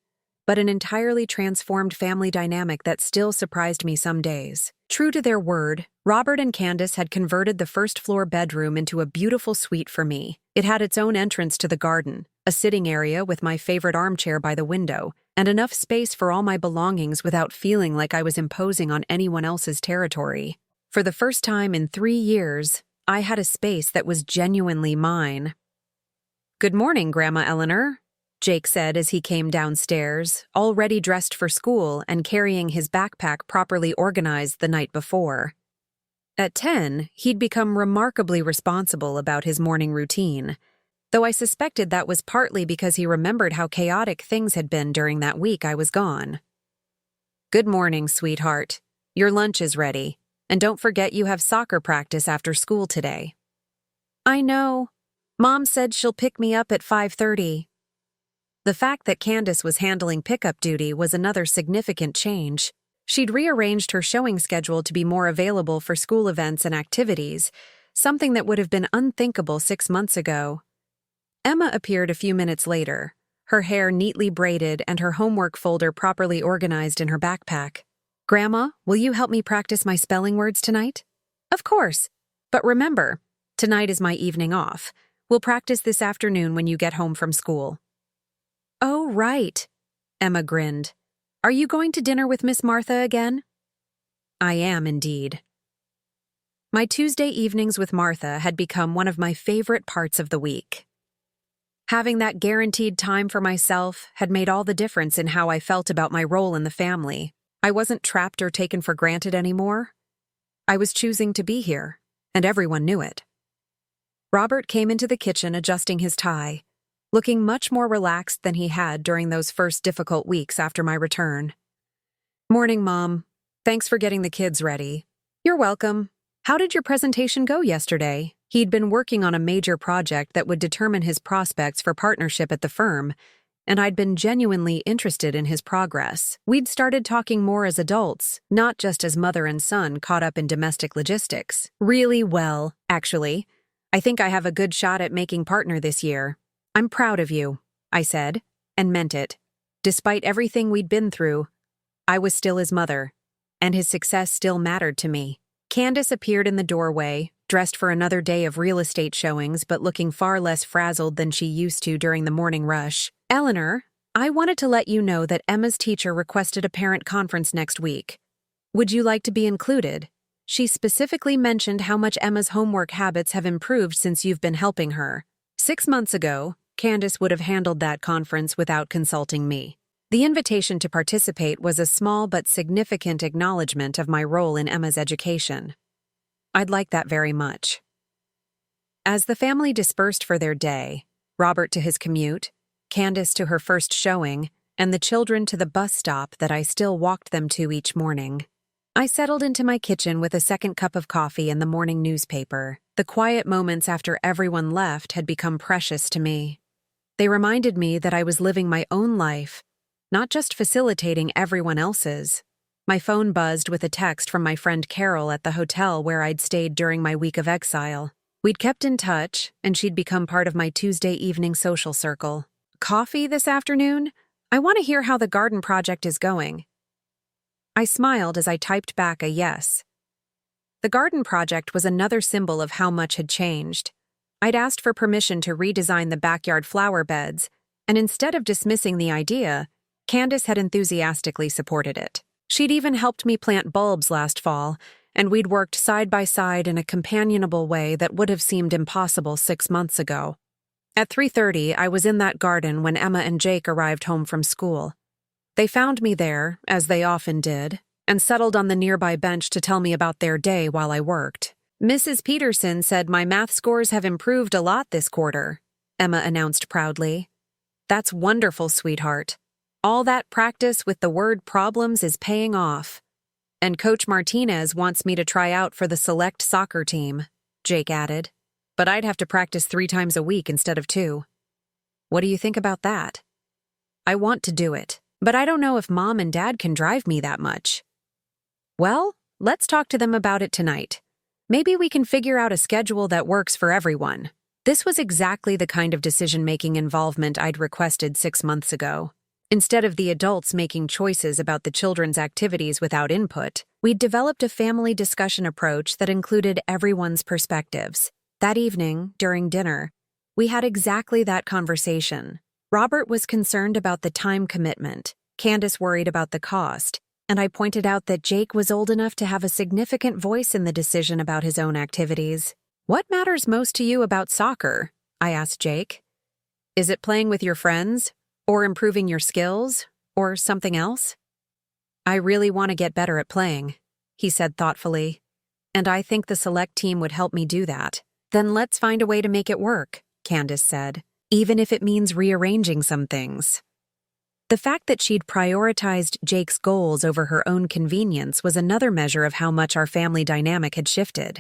but an entirely transformed family dynamic that still surprised me some days. True to their word, Robert and Candace had converted the first-floor bedroom into a beautiful suite for me. It had its own entrance to the garden, a sitting area with my favorite armchair by the window, and enough space for all my belongings without feeling like I was imposing on anyone else's territory. For the first time in 3 years, I had a space that was genuinely mine. "Good morning, Grandma Eleanor," Jake said as he came downstairs, already dressed for school and carrying his backpack properly organized the night before. At 10, he'd become remarkably responsible about his morning routine, though I suspected that was partly because he remembered how chaotic things had been during that week I was gone. "Good morning, sweetheart. Your lunch is ready, and don't forget you have soccer practice after school today." "I know. Mom said she'll pick me up at 5:30. The fact that Candace was handling pickup duty was another significant change. She'd rearranged her showing schedule to be more available for school events and activities, something that would have been unthinkable 6 months ago. Emma appeared a few minutes later, her hair neatly braided and her homework folder properly organized in her backpack. "Grandma, will you help me practice my spelling words tonight?" "Of course. But remember, tonight is my evening off. We'll practice this afternoon when you get home from school." "Oh, right," Emma grinned. "Are you going to dinner with Miss Martha again?" "I am indeed." My Tuesday evenings with Martha had become one of my favorite parts of the week. Having that guaranteed time for myself had made all the difference in how I felt about my role in the family. I wasn't trapped or taken for granted anymore. I was choosing to be here, and everyone knew it. Robert came into the kitchen adjusting his tie, looking much more relaxed than he had during those first difficult weeks after my return. "Morning, Mom. Thanks for getting the kids ready." "You're welcome. How did your presentation go yesterday?" He'd been working on a major project that would determine his prospects for partnership at the firm, and I'd been genuinely interested in his progress. We'd started talking more as adults, not just as mother and son caught up in domestic logistics. "Really well, actually. I think I have a good shot at making partner this year. I'm proud of you," I said, and meant it. Despite everything we'd been through, I was still his mother, and his success still mattered to me. Candace appeared in the doorway, dressed for another day of real estate showings but looking far less frazzled than she used to during the morning rush. "Eleanor, I wanted to let you know that Emma's teacher requested a parent conference next week. Would you like to be included? She specifically mentioned how much Emma's homework habits have improved since you've been helping her." 6 months ago, Candace would have handled that conference without consulting me. The invitation to participate was a small but significant acknowledgement of my role in Emma's education. I'd like that very much. As the family dispersed for their day, Robert to his commute, Candace to her first showing, and the children to the bus stop that I still walked them to each morning, I settled into my kitchen with a second cup of coffee and the morning newspaper. The quiet moments after everyone left had become precious to me. They reminded me that I was living my own life, not just facilitating everyone else's. My phone buzzed with a text from my friend Carol at the hotel where I'd stayed during my week of exile. We'd kept in touch, and she'd become part of my Tuesday evening social circle. Coffee this afternoon? I want to hear how the garden project is going. I smiled as I typed back a yes. The garden project was another symbol of how much had changed. I'd asked for permission to redesign the backyard flower beds, and instead of dismissing the idea, Candace had enthusiastically supported it. She'd even helped me plant bulbs last fall, and we'd worked side by side in a companionable way that would have seemed impossible 6 months ago. At 3:30, I was in that garden when Emma and Jake arrived home from school. They found me there, as they often did, and settled on the nearby bench to tell me about their day while I worked. "Mrs. Peterson said my math scores have improved a lot this quarter," Emma announced proudly. "That's wonderful, sweetheart. All that practice with the word problems is paying off. And Coach Martinez wants me to try out for the select soccer team," Jake added. "But I'd have to practice 3 times a week instead of 2. What do you think about that?" "I want to do it, but I don't know if Mom and Dad can drive me that much." "Well, let's talk to them about it tonight. Maybe we can figure out a schedule that works for everyone." This was exactly the kind of decision-making involvement I'd requested 6 months ago. Instead of the adults making choices about the children's activities without input, we'd developed a family discussion approach that included everyone's perspectives. That evening, during dinner, we had exactly that conversation. Robert was concerned about the time commitment, Candace worried about the cost, and I pointed out that Jake was old enough to have a significant voice in the decision about his own activities. "What matters most to you about soccer?" I asked Jake. "Is it playing with your friends? Or improving your skills? Or something else?" "I really want to get better at playing," he said thoughtfully. "And I think the select team would help me do that." "Then let's find a way to make it work," Candace said, "even if it means rearranging some things." The fact that she'd prioritized Jake's goals over her own convenience was another measure of how much our family dynamic had shifted.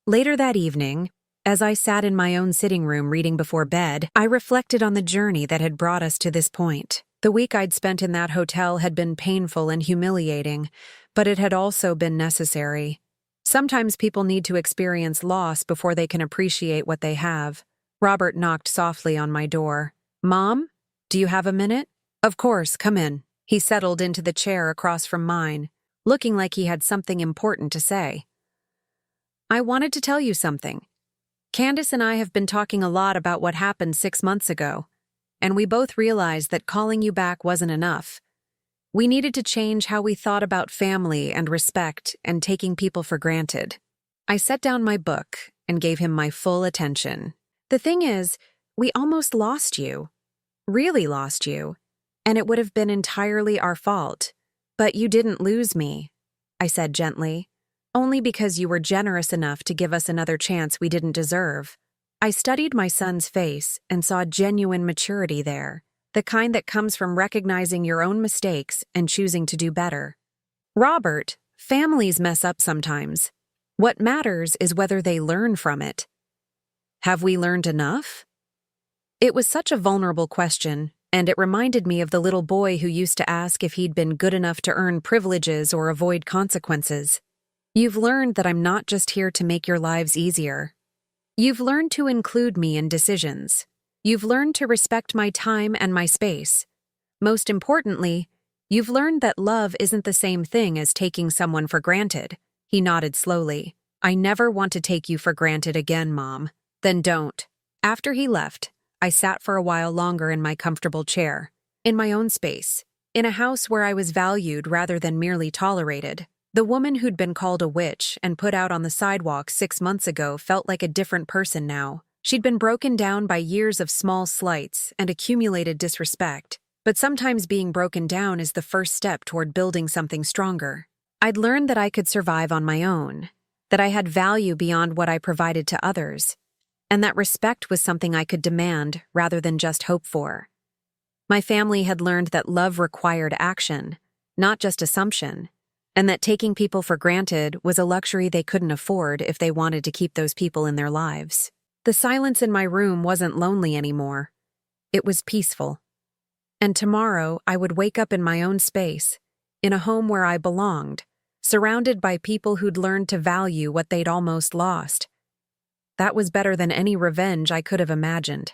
Later that evening, as I sat in my own sitting room reading before bed, I reflected on the journey that had brought us to this point. The week I'd spent in that hotel had been painful and humiliating, but it had also been necessary. Sometimes people need to experience loss before they can appreciate what they have. Robert knocked softly on my door. "Mom, do you have a minute?" "Of course, come in." He settled into the chair across from mine, looking like he had something important to say. "I wanted to tell you something. Candace and I have been talking a lot about what happened 6 months ago, and we both realized that calling you back wasn't enough. We needed to change how we thought about family and respect and taking people for granted." I set down my book and gave him my full attention. "The thing is, we almost lost you. Really lost you. And it would have been entirely our fault. But you didn't lose me," I said gently. "Only because you were generous enough to give us another chance we didn't deserve." I studied my son's face and saw genuine maturity there, the kind that comes from recognizing your own mistakes and choosing to do better. "Robert, families mess up sometimes. What matters is whether they learn from it." "Have we learned enough?" It was such a vulnerable question, and it reminded me of the little boy who used to ask if he'd been good enough to earn privileges or avoid consequences. "You've learned that I'm not just here to make your lives easier. You've learned to include me in decisions. You've learned to respect my time and my space. Most importantly, you've learned that love isn't the same thing as taking someone for granted." He nodded slowly. "I never want to take you for granted again, Mom." "Then don't." After he left, I sat for a while longer in my comfortable chair, in my own space, in a house where I was valued rather than merely tolerated. The woman who'd been called a witch and put out on the sidewalk 6 months ago felt like a different person now. She'd been broken down by years of small slights and accumulated disrespect, but sometimes being broken down is the first step toward building something stronger. I'd learned that I could survive on my own, that I had value beyond what I provided to others, and that respect was something I could demand rather than just hope for. My family had learned that love required action, not just assumption, and that taking people for granted was a luxury they couldn't afford if they wanted to keep those people in their lives. The silence in my room wasn't lonely anymore. It was peaceful. And tomorrow I would wake up in my own space, in a home where I belonged, surrounded by people who'd learned to value what they'd almost lost. That was better than any revenge I could have imagined.